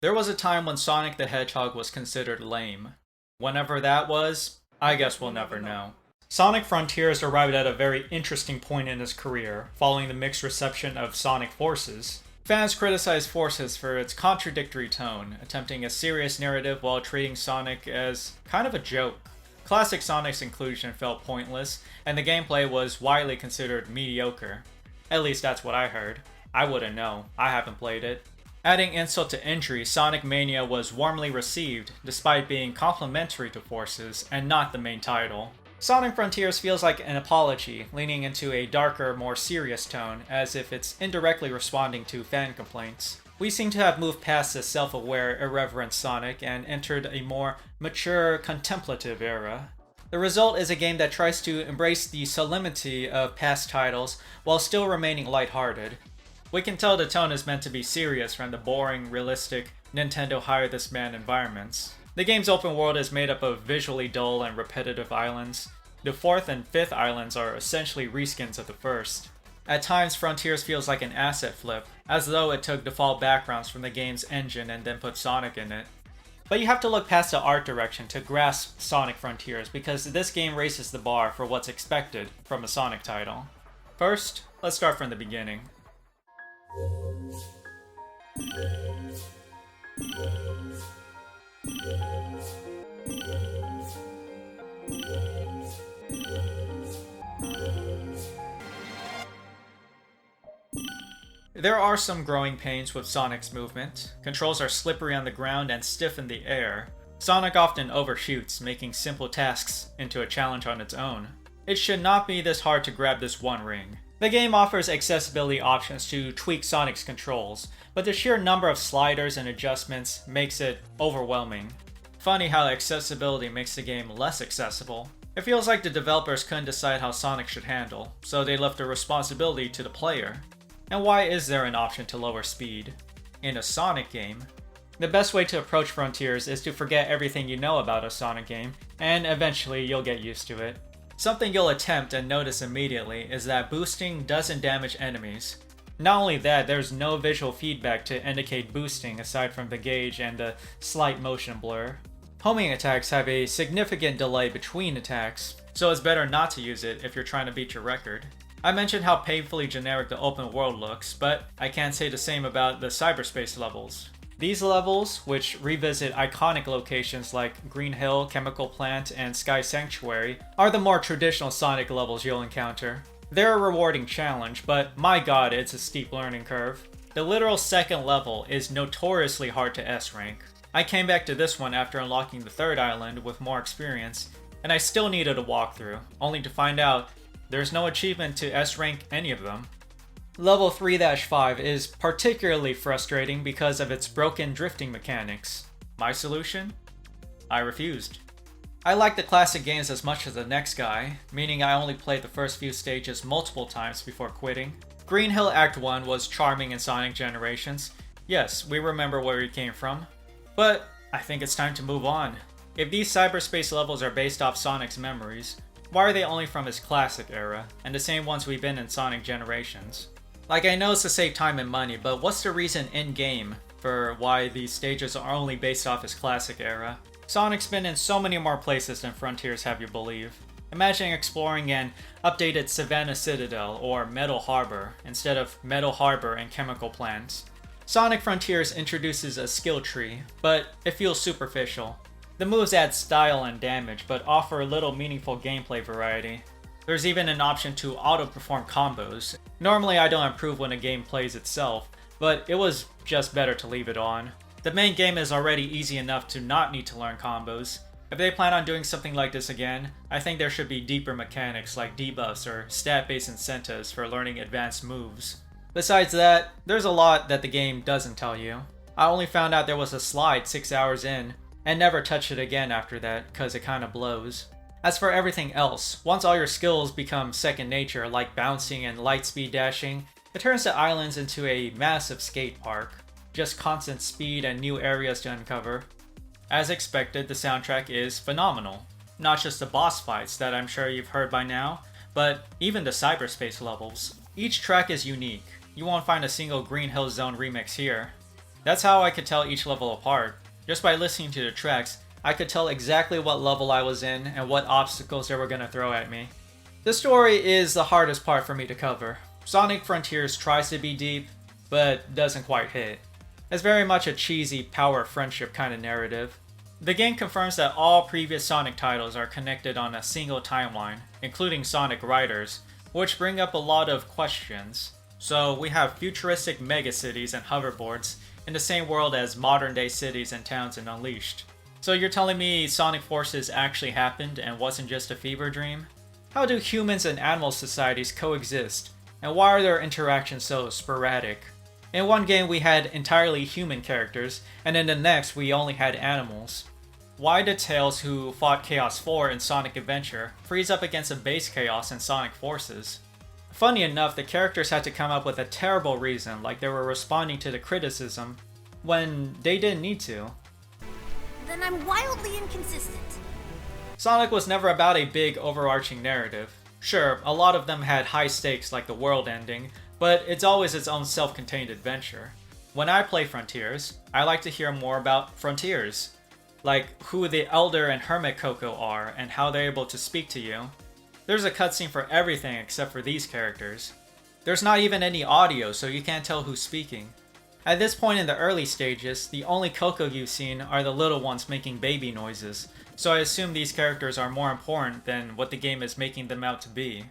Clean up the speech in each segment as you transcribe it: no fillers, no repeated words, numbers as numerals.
There was a time when Sonic the Hedgehog was considered lame. Whenever that was, I guess we'll never know. Sonic Frontiers arrived at a very interesting point in his career, following the mixed reception of Sonic Forces. Fans criticized Forces for its contradictory tone, attempting a serious narrative while treating Sonic as kind of a joke. Classic Sonic's inclusion felt pointless, and the gameplay was widely considered mediocre. At least that's what I heard. I wouldn't know, I haven't played it. Adding insult to injury, Sonic Mania was warmly received, despite being complimentary to Forces and not the main title. Sonic Frontiers feels like an apology, leaning into a darker, more serious tone, as if it's indirectly responding to fan complaints. We seem to have moved past this self-aware, irreverent Sonic and entered a more mature, contemplative era. The result is a game that tries to embrace the solemnity of past titles while still remaining lighthearted. We can tell the tone is meant to be serious from the boring, realistic Nintendo Hire This Man environments. The game's open world is made up of visually dull and repetitive islands. The 4th and 5th islands are essentially reskins of the first. At times, Frontiers feels like an asset flip, as though it took default backgrounds from the game's engine and then put Sonic in it. But you have to look past the art direction to grasp Sonic Frontiers, because this game raises the bar for what's expected from a Sonic title. First, let's start from the beginning. There are some growing pains with Sonic's movement. Controls are slippery on the ground and stiff in the air. Sonic often overshoots, making simple tasks into a challenge on its own. It should not be this hard to grab this one ring. The game offers accessibility options to tweak Sonic's controls, but the sheer number of sliders and adjustments makes it overwhelming. Funny how accessibility makes the game less accessible. It feels like the developers couldn't decide how Sonic should handle, so they left the responsibility to the player. And why is there an option to lower speed? In a Sonic game, the best way to approach Frontiers is to forget everything you know about a Sonic game, and eventually you'll get used to it. Something you'll attempt and notice immediately is that boosting doesn't damage enemies. Not only that, there's no visual feedback to indicate boosting aside from the gauge and the slight motion blur. Homing attacks have a significant delay between attacks, so it's better not to use it if you're trying to beat your record. I mentioned how painfully generic the open world looks, but I can't say the same about the cyberspace levels. These levels, which revisit iconic locations like Green Hill, Chemical Plant, and Sky Sanctuary, are the more traditional Sonic levels you'll encounter. They're a rewarding challenge, but my god, it's a steep learning curve. The literal second level is notoriously hard to S-rank. I came back to this one after unlocking the 3rd island with more experience, and I still needed a walkthrough, only to find out there's no achievement to S-rank any of them. Level 3-5 is particularly frustrating because of its broken drifting mechanics. My solution? I refused. I like the classic games as much as the next guy, meaning I only played the first few stages multiple times before quitting. Green Hill Act 1 was charming in Sonic Generations. Yes, we remember where he came from. But I think it's time to move on. If these cyberspace levels are based off Sonic's memories, why are they only from his classic era, and the same ones we've been in Sonic Generations? Like, I know it's to save time and money, but what's the reason in-game for why these stages are only based off his classic era? Sonic's been in so many more places than Frontiers have you believe. Imagine exploring an updated Savannah Citadel or Metal Harbor instead of Metal Harbor and Chemical Plants. Sonic Frontiers introduces a skill tree, but it feels superficial. The moves add style and damage, but offer little meaningful gameplay variety. There's even an option to auto-perform combos. Normally I don't improve when a game plays itself, but it was just better to leave it on. The main game is already easy enough to not need to learn combos. If they plan on doing something like this again, I think there should be deeper mechanics like debuffs or stat-based incentives for learning advanced moves. Besides that, there's a lot that the game doesn't tell you. I only found out there was a slide 6 hours in, and never touched it again after that, cause it kinda blows. As for everything else, once all your skills become second nature, like bouncing and lightspeed dashing, it turns the islands into a massive skate park. Just constant speed and new areas to uncover. As expected, the soundtrack is phenomenal. Not just the boss fights that I'm sure you've heard by now, but even the cyberspace levels. Each track is unique. You won't find a single Green Hill Zone remix here. That's how I could tell each level apart. Just by listening to the tracks, I could tell exactly what level I was in and what obstacles they were going to throw at me. The story is the hardest part for me to cover. Sonic Frontiers tries to be deep, but doesn't quite hit. It's very much a cheesy power friendship kind of narrative. The game confirms that all previous Sonic titles are connected on a single timeline, including Sonic Riders, which bring up a lot of questions. So we have futuristic megacities and hoverboards in the same world as modern day cities and towns in Unleashed. So you're telling me Sonic Forces actually happened and wasn't just a fever dream? How do humans and animal societies coexist, and why are their interactions so sporadic? In one game we had entirely human characters, and in the next we only had animals. Why did Tails, who fought Chaos 4 in Sonic Adventure, freeze up against a base Chaos in Sonic Forces? Funny enough, the characters had to come up with a terrible reason, like they were responding to the criticism, when they didn't need to. Then I'm wildly inconsistent. Sonic was never about a big overarching narrative. Sure, a lot of them had high stakes like the world ending, but it's always its own self-contained adventure. When I play Frontiers, I like to hear more about Frontiers. Like who the Elder and Hermit Coco are and how they're able to speak to you. There's a cutscene for everything except for these characters. There's not even any audio, so you can't tell who's speaking. At this point in the early stages, the only Coco you've seen are the little ones making baby noises, so I assume these characters are more important than what the game is making them out to be.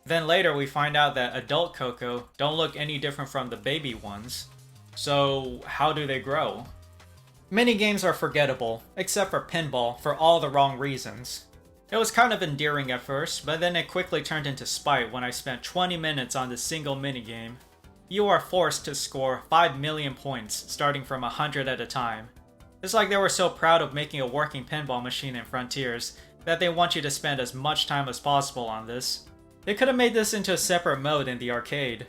Then later we find out that adult Coco don't look any different from the baby ones. So how do they grow? Minigames are forgettable, except for Pinball, for all the wrong reasons. It was kind of endearing at first, but then it quickly turned into spite when I spent 20 minutes on this single minigame. You are forced to score 5 million points, starting from 100 at a time. It's like they were so proud of making a working pinball machine in Frontiers that they want you to spend as much time as possible on this. They could have made this into a separate mode in the arcade.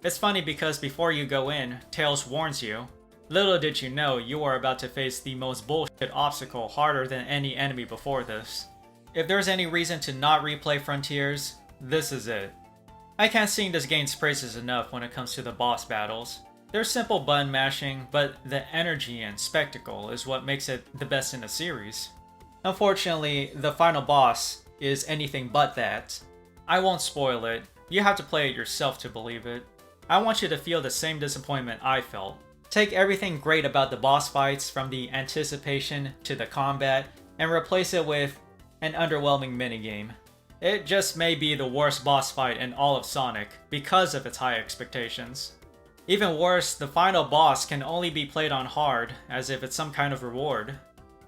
It's funny because before you go in, Tails warns you. Little did you know you are about to face the most bullshit obstacle harder than any enemy before this. If there's any reason to not replay Frontiers, this is it. I can't sing this game's praises enough when it comes to the boss battles. They're simple button mashing, but the energy and spectacle is what makes it the best in the series. Unfortunately, the final boss is anything but that. I won't spoil it, you have to play it yourself to believe it. I want you to feel the same disappointment I felt. Take everything great about the boss fights, from the anticipation to the combat, and replace it with an underwhelming minigame. It just may be the worst boss fight in all of Sonic because of its high expectations. Even worse, the final boss can only be played on hard, as if it's some kind of reward.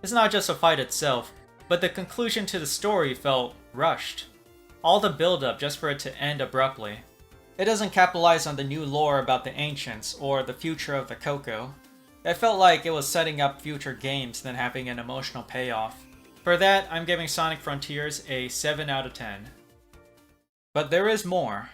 It's not just a fight itself, but the conclusion to the story felt rushed. All the build-up just for it to end abruptly. It doesn't capitalize on the new lore about the ancients or the future of the Coco. It felt like it was setting up future games than having an emotional payoff. For that, I'm giving Sonic Frontiers a 7 out of 10. But there is more.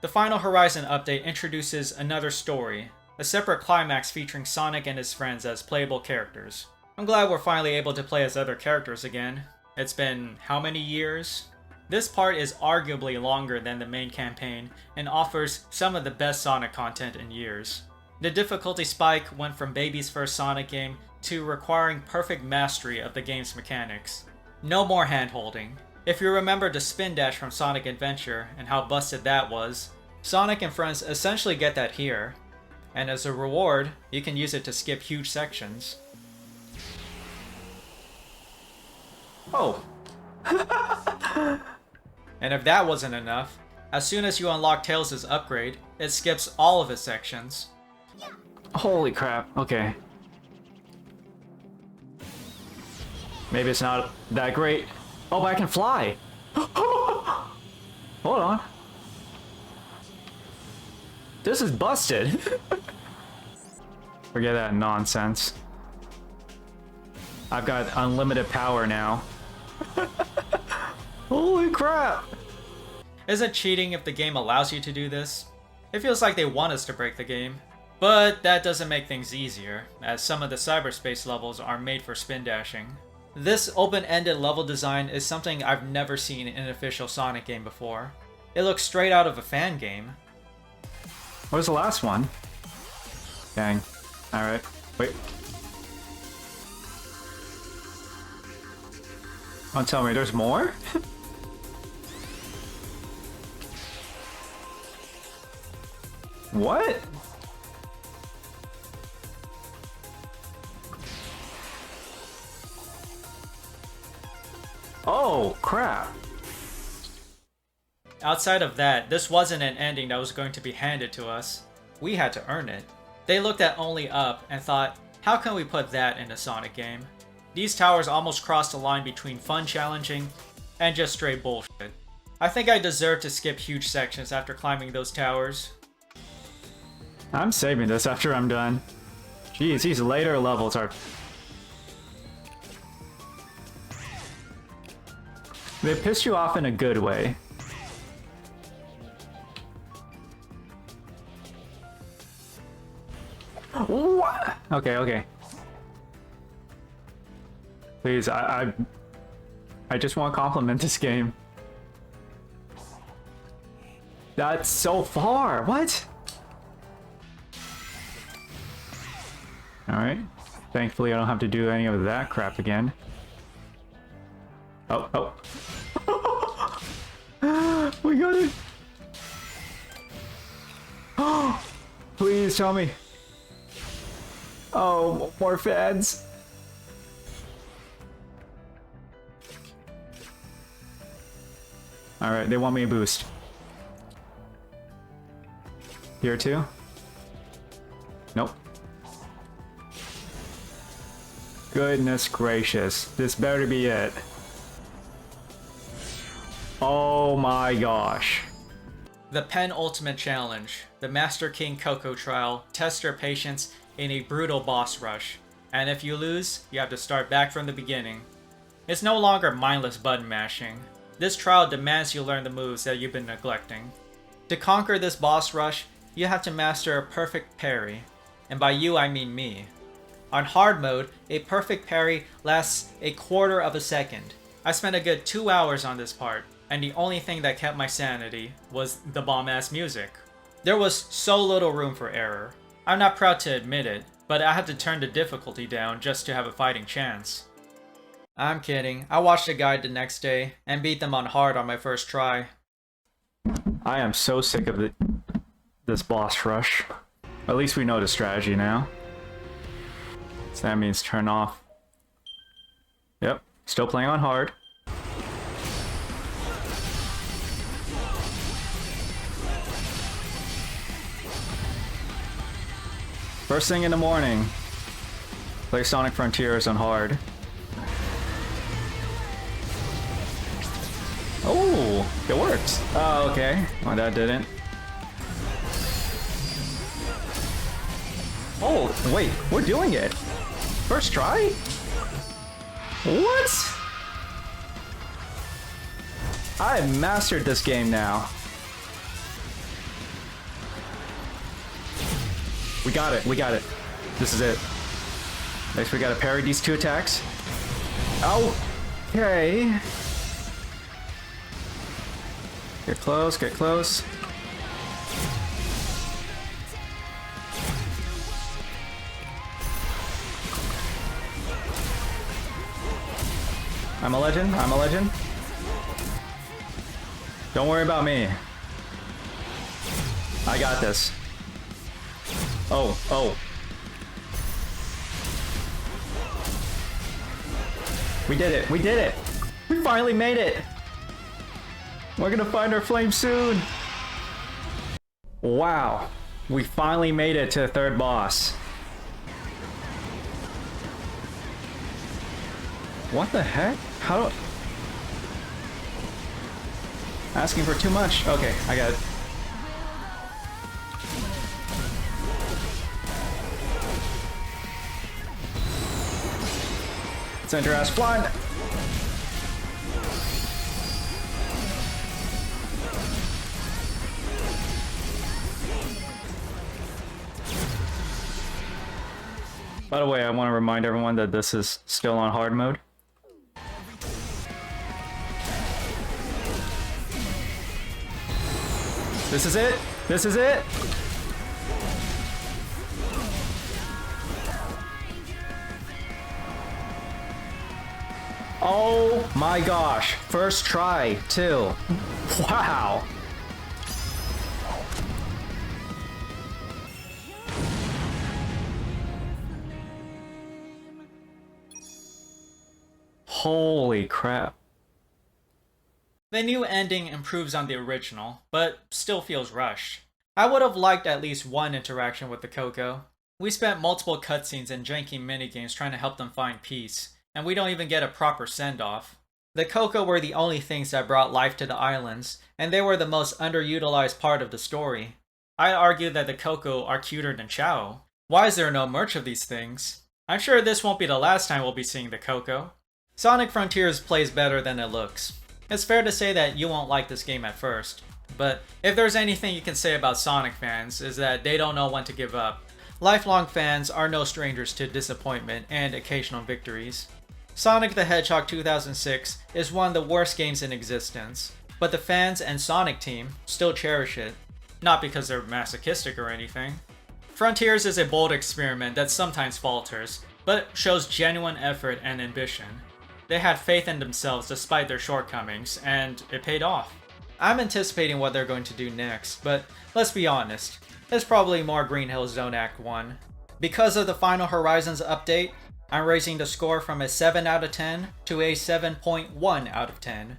The Final Horizon update introduces another story, a separate climax featuring Sonic and his friends as playable characters. I'm glad we're finally able to play as other characters again. It's been how many years? This part is arguably longer than the main campaign and offers some of the best Sonic content in years. The difficulty spike went from baby's first Sonic game to requiring perfect mastery of the game's mechanics. No more hand-holding. If you remember the spin dash from Sonic Adventure and how busted that was, Sonic and friends essentially get that here. And as a reward, you can use it to skip huge sections. Oh. And if that wasn't enough, as soon as you unlock Tails' upgrade, it skips all of his sections. Holy crap, okay. Maybe it's not that great. Oh, but I can fly! Hold on. This is busted! Forget that nonsense. I've got unlimited power now. Holy crap! Is it cheating if the game allows you to do this? It feels like they want us to break the game. But that doesn't make things easier, as some of the cyberspace levels are made for spin dashing. This open-ended level design is something I've never seen in an official Sonic game before. It looks straight out of a fan game. Where's the last one? Dang. Alright. Wait. Don't tell me there's more? What? Oh, crap. Outside of that, this wasn't an ending that was going to be handed to us. We had to earn it. They looked at Only Up and thought, how can we put that in a Sonic game? These towers almost crossed the line between fun challenging and just straight bullshit. I think I deserve to skip huge sections after climbing those towers. I'm saving this after I'm done. Jeez, these later levels are... They piss you off in a good way. What? Okay, okay. Please, I just want to compliment this game. That's so far. What? Alright. Thankfully, I don't have to do any of that crap again. Oh, oh. We got it. Oh, please tell me. Oh, more fans. Alright, they want me a boost. Here too? Nope. Goodness gracious. This better be it. Oh my gosh. The penultimate challenge. The Master King Coco trial tests your patience in a brutal boss rush. And if you lose, you have to start back from the beginning. It's no longer mindless button mashing. This trial demands you learn the moves that you've been neglecting. To conquer this boss rush, you have to master a perfect parry. And by you, I mean me. On hard mode, a perfect parry lasts a quarter of a second. I spent a good 2 hours on this part, and the only thing that kept my sanity was the bomb-ass music. There was so little room for error. I'm not proud to admit it, but I had to turn the difficulty down just to have a fighting chance. I'm kidding. I watched a guide the next day, and beat them on hard on my first try. I am so sick of this boss rush. At least we know the strategy now. So that means turn off. Yep, still playing on hard. First thing in the morning, play Sonic Frontiers on hard. Oh, it worked. Oh, okay. Well, that didn't. Oh, wait, we're doing it. First try? What? I have mastered this game now. We got it, we got it. This is it. Next we gotta parry these two attacks. Okay. Get close, get close. I'm a legend, I'm a legend. Don't worry about me. I got this. Oh, oh. We did it, we did it! We finally made it! We're gonna find our flame soon! Wow, we finally made it to the third boss. What the heck? How do... Asking for too much. Okay, I got it. Send your ass flying. By the way, I want to remind everyone that this is still on hard mode. This is it. This is it. Oh my gosh, first try, too. Wow. Holy crap. The new ending improves on the original, but still feels rushed. I would have liked at least one interaction with the Coco. We spent multiple cutscenes and janky minigames trying to help them find peace, and we don't even get a proper send-off. The Coco were the only things that brought life to the islands, and they were the most underutilized part of the story. I'd argue that the Coco are cuter than Chao. Why is there no merch of these things? I'm sure this won't be the last time we'll be seeing the Coco. Sonic Frontiers plays better than it looks. It's fair to say that you won't like this game at first, but if there's anything you can say about Sonic fans is that they don't know when to give up. Lifelong fans are no strangers to disappointment and occasional victories. Sonic the Hedgehog 2006 is one of the worst games in existence, but the fans and Sonic team still cherish it, not because they're masochistic or anything. Frontiers is a bold experiment that sometimes falters, but shows genuine effort and ambition. They had faith in themselves despite their shortcomings, and it paid off. I'm anticipating what they're going to do next, but let's be honest, it's probably more Green Hill Zone Act 1. Because of the Final Horizons update, I'm raising the score from a 7 out of 10 to a 7.1 out of 10.